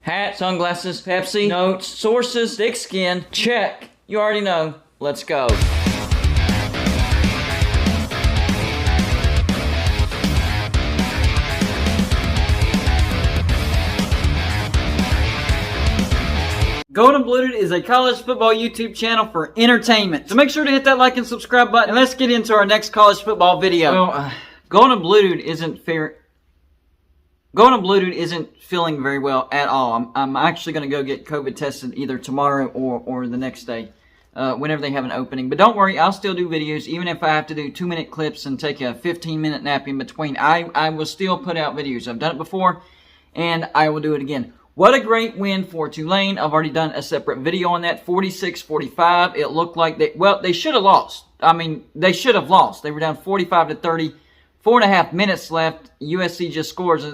Hat, sunglasses, Pepsi, notes, sources, thick skin, check. You already know. Let's go. Golden Blued is a college football YouTube channel for entertainment. So make sure to hit that like and subscribe button. And let's get into our next college football video. Well, Golden Blued isn't feeling very well at all. I'm actually going to go get COVID tested either tomorrow or the next day, whenever they have an opening. But don't worry, I'll still do videos, even if I have to do 2-minute clips and take a 15-minute nap in between. I will still put out videos. I've done it before, and I will do it again. What a great win for Tulane. I've already done a separate video on that, 46-45. It looked like they should have lost. I mean, they should have lost. They were down 45-30. 4.5 minutes left. USC just scores.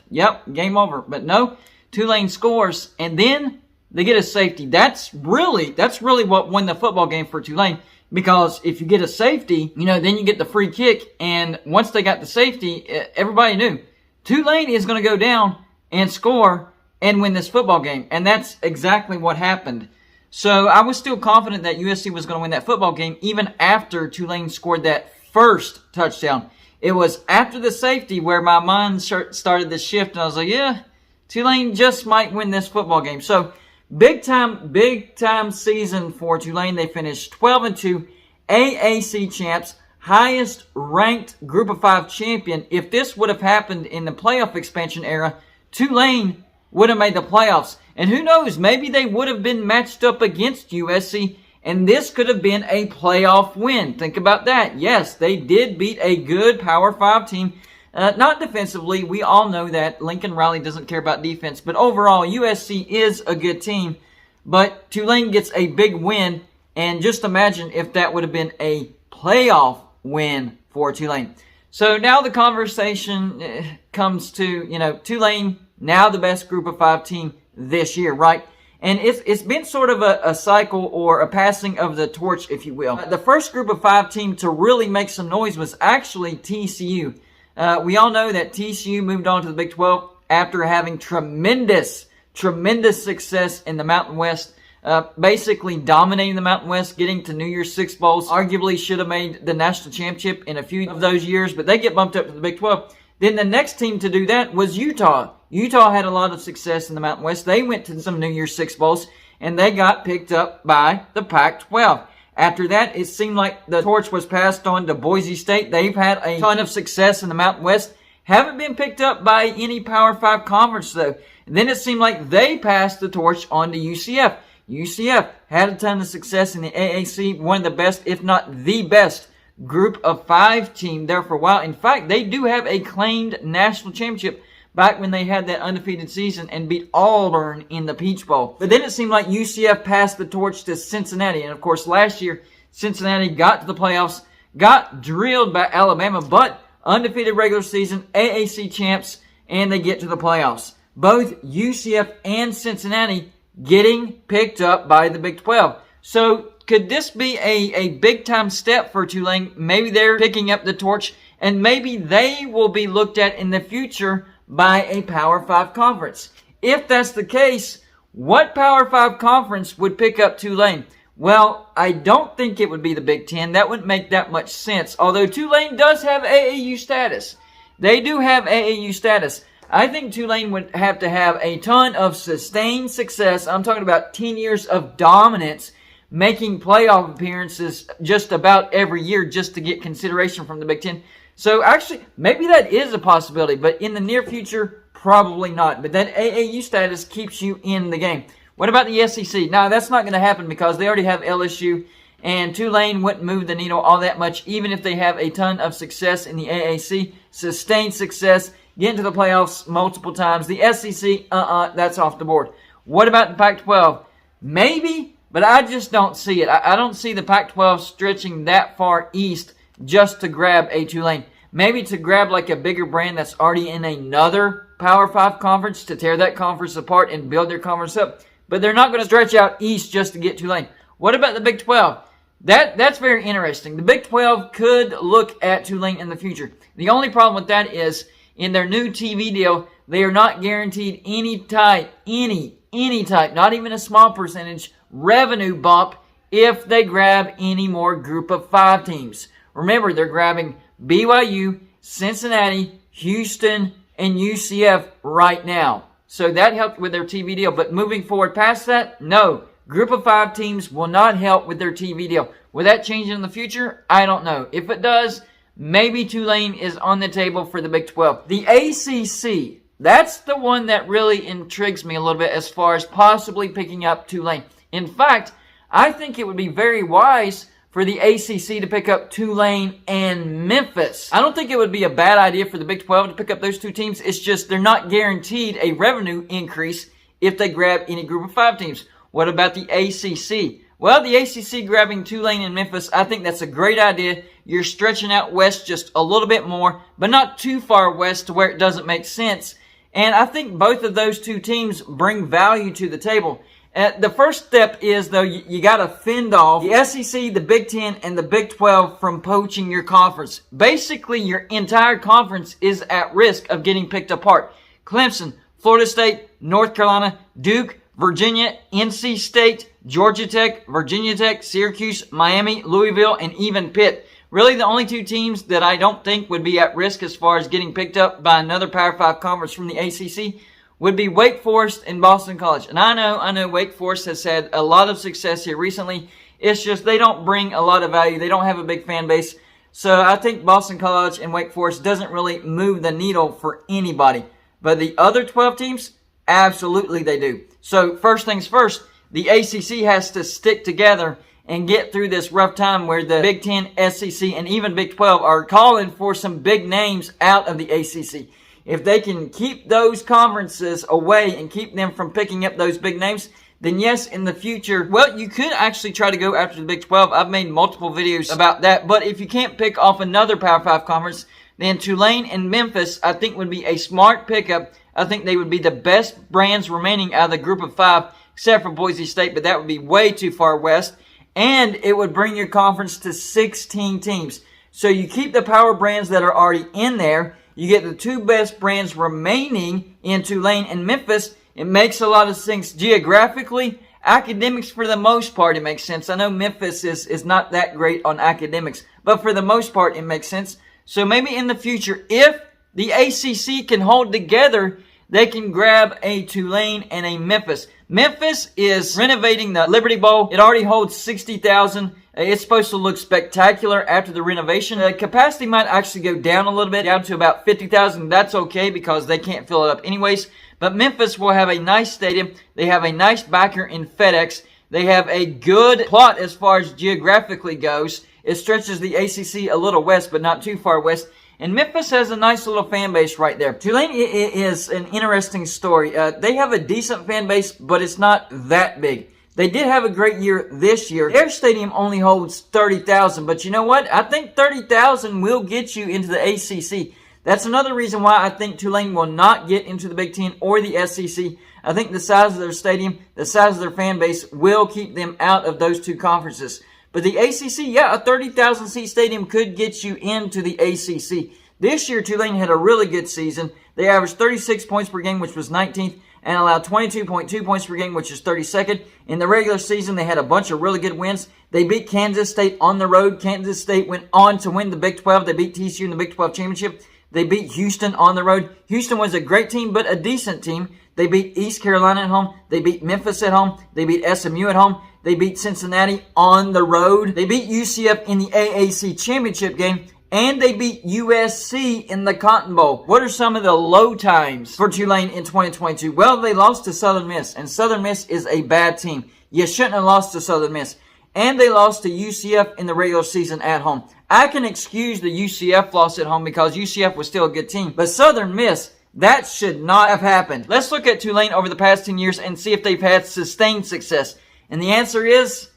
Yep, game over. But no, Tulane scores, and then they get a safety. That's really what won the football game for Tulane. Because if you get a safety, then you get the free kick. And once they got the safety, everybody knew Tulane is going to go down and score and win this football game. And that's exactly what happened. So I was still confident that USC was going to win that football game even after Tulane scored that first touchdown. It was after the safety where my mind started to shift, and I was like, yeah, Tulane just might win this football game. So big time season for Tulane. They finished 12-2, AAC champs, highest ranked Group of 5 champion. If this would have happened in the playoff expansion era, Tulane would have made the playoffs. And who knows, maybe they would have been matched up against USC, and this could have been a playoff win. Think about that. Yes, they did beat a good Power 5 team. Not defensively. We all know that. Lincoln Riley doesn't care about defense. But overall, USC is a good team. But Tulane gets a big win. And just imagine if that would have been a playoff win for Tulane. So now the conversation comes to, Tulane, now the best Group of 5 team this year, right? And it's been sort of a cycle or a passing of the torch, if you will. The first Group of 5 team to really make some noise was actually TCU. We all know that TCU moved on to the Big 12 after having tremendous success in the Mountain West. Basically dominating the Mountain West, getting to New Year's Six Bowls. Arguably should have made the national championship in a few of those years, but they get bumped up to the Big 12. Then the next team to do that was Utah. Utah had a lot of success in the Mountain West. They went to some New Year's Six Bowls, and they got picked up by the Pac-12. After that, it seemed like the torch was passed on to Boise State. They've had a ton of success in the Mountain West. Haven't been picked up by any Power 5 conference, though. And then it seemed like they passed the torch on to UCF. UCF had a ton of success in the AAC, one of the best, if not the best, Group of 5 team there for a while. In fact, they do have a claimed national championship back when they had that undefeated season and beat Auburn in the Peach Bowl. But then it seemed like UCF passed the torch to Cincinnati. And of course, last year, Cincinnati got to the playoffs, got drilled by Alabama, but undefeated regular season, AAC champs, and they get to the playoffs. Both UCF and Cincinnati getting picked up by the Big 12. So could this be a big-time step for Tulane? Maybe they're picking up the torch, and maybe they will be looked at in the future by a Power 5 conference. If that's the case, what Power 5 conference would pick up Tulane? Well, I don't think it would be the Big Ten. That wouldn't make that much sense. Although Tulane does have AAU status. They do have AAU status. I think Tulane would have to have a ton of sustained success. I'm talking about 10 years of dominance, making playoff appearances just about every year just to get consideration from the Big Ten. So actually, maybe that is a possibility, but in the near future, probably not. But that AAU status keeps you in the game. What about the SEC? Now, that's not going to happen because they already have LSU, and Tulane wouldn't move the needle all that much, even if they have a ton of success in the AAC, sustained success, get into the playoffs multiple times. The SEC, that's off the board. What about the Pac-12? Maybe, but I just don't see it. I don't see the Pac-12 stretching that far east just to grab a Tulane. Maybe to grab like a bigger brand that's already in another Power 5 conference to tear that conference apart and build their conference up. But they're not going to stretch out east just to get Tulane. What about the Big 12? That's very interesting. The Big 12 could look at Tulane in the future. The only problem with that is in their new TV deal, They are not guaranteed any type, not even a small percentage, revenue bump if they grab any more group of 5 teams. Remember, they're grabbing BYU, Cincinnati, Houston, and UCF right now. So that helped with their TV deal. But moving forward past that, no. Group of 5 teams will not help with their TV deal. Will that change in the future? I don't know. If it does, maybe Tulane is on the table for the Big 12. The ACC, that's the one that really intrigues me a little bit as far as possibly picking up Tulane. In fact, I think it would be very wise for the ACC to pick up Tulane and Memphis. I don't think it would be a bad idea for the Big 12 to pick up those 2 teams. It's just they're not guaranteed a revenue increase if they grab any group of 5 teams. What about the ACC? Well, the ACC grabbing Tulane and Memphis, I think that's a great idea. You're stretching out west just a little bit more, but not too far west to where it doesn't make sense. And I think both of those 2 teams bring value to the table. The first step is, though, you got to fend off the SEC, the Big 10, and the Big 12 from poaching your conference. Basically, your entire conference is at risk of getting picked apart. Clemson, Florida State, North Carolina, Duke, Virginia, NC State, Georgia Tech, Virginia Tech, Syracuse, Miami, Louisville, and even Pitt. Really, the only 2 teams that I don't think would be at risk as far as getting picked up by another Power 5 conference from the ACC would be Wake Forest and Boston College. And I know Wake Forest has had a lot of success here recently. It's just they don't bring a lot of value. They don't have a big fan base. So I think Boston College and Wake Forest doesn't really move the needle for anybody. But the other 12 teams, absolutely they do. So first things first, the ACC has to stick together and get through this rough time where the Big 10, SEC, and even Big 12 are calling for some big names out of the ACC. If they can keep those conferences away and keep them from picking up those big names, then yes, in the future, well, you could actually try to go after the Big 12. I've made multiple videos about that. But if you can't pick off another Power 5 conference, then Tulane and Memphis, I think, would be a smart pickup. I think they would be the best brands remaining out of the group of 5, except for Boise State, but that would be way too far west. And it would bring your conference to 16 teams. So you keep the power brands that are already in there. You get the 2 best brands remaining in Tulane and Memphis. It makes a lot of sense geographically. Academics, for the most part, it makes sense. I know Memphis is not that great on academics, but for the most part, it makes sense. So maybe in the future, if the ACC can hold together, they can grab a Tulane and a Memphis. Memphis is renovating the Liberty Bowl. It already holds 60,000. It's supposed to look spectacular after the renovation. The capacity might actually go down a little bit, down to about 50,000. That's okay because they can't fill it up anyways. But Memphis will have a nice stadium. They have a nice backer in FedEx. They have a good plot as far as geographically goes. It stretches the ACC a little west, but not too far west. And Memphis has a nice little fan base right there. Tulane is an interesting story. They have a decent fan base, but it's not that big. They did have a great year this year. Their stadium only holds 30,000, but you know what? I think 30,000 will get you into the ACC. That's another reason why I think Tulane will not get into the Big 10 or the SEC. I think the size of their stadium, the size of their fan base will keep them out of those 2 conferences. But the ACC, yeah, a 30,000 seat stadium could get you into the ACC. This year, Tulane had a really good season. They averaged 36 points per game, which was 19th, and allowed 22.2 points per game, which is 32nd. In the regular season, they had a bunch of really good wins. They beat Kansas State on the road. Kansas State went on to win the Big 12. They beat TCU in the Big 12 championship. They beat Houston on the road. Houston was a great team, but a decent team. They beat East Carolina at home. They beat Memphis at home. They beat SMU at home. They beat Cincinnati on the road. They beat UCF in the AAC championship game. And they beat USC in the Cotton Bowl. What are some of the low times for Tulane in 2022? Well, they lost to Southern Miss. And Southern Miss is a bad team. You shouldn't have lost to Southern Miss. And they lost to UCF in the regular season at home. I can excuse the UCF loss at home because UCF was still a good team. But Southern Miss, that should not have happened. Let's look at Tulane over the past 10 years and see if they've had sustained success. And the answer is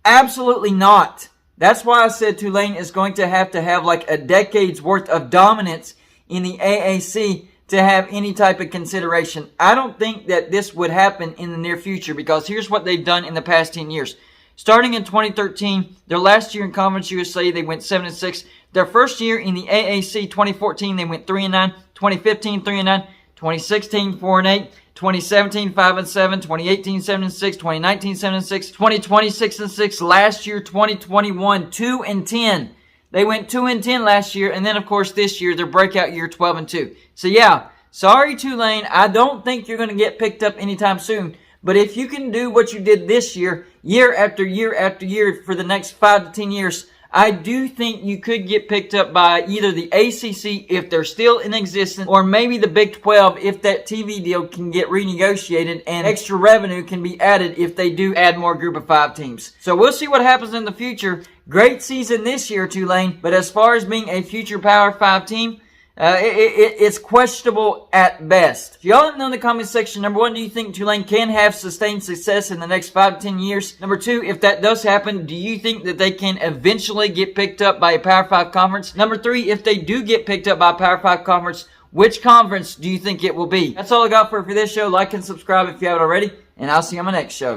absolutely not. That's why I said Tulane is going to have like a decade's worth of dominance in the AAC to have any type of consideration. I don't think that this would happen in the near future because here's what they've done in the past 10 years. Starting in 2013, their last year in Conference USA, they went 7-6. Their first year in the AAC, 2014, they went 3-9. 2015, 3-9. 2016 4-8, 2017 5-7, 2018 7-6, 2019 7-6, 2020 6-6. Last year 2021 2-10. They went 2-10 last year, and then of course this year their breakout year 12-2. So yeah, sorry Tulane, I don't think you're going to get picked up anytime soon. But if you can do what you did this year, year after year after year for the next 5 to 10 years, I do think you could get picked up by either the ACC if they're still in existence, or maybe the Big 12 if that TV deal can get renegotiated and extra revenue can be added if they do add more Group of 5 teams. So we'll see what happens in the future. Great season this year, Tulane, but as far as being a future Power 5 team, it's questionable at best. If y'all let me know in the comment section, number 1, do you think Tulane can have sustained success in the next 5 to 10 years? Number 2, if that does happen, do you think that they can eventually get picked up by a Power 5 conference? Number 3, if they do get picked up by a Power 5 conference, which conference do you think it will be? That's all I got for this show. Like and subscribe if you haven't already, and I'll see you on my next show.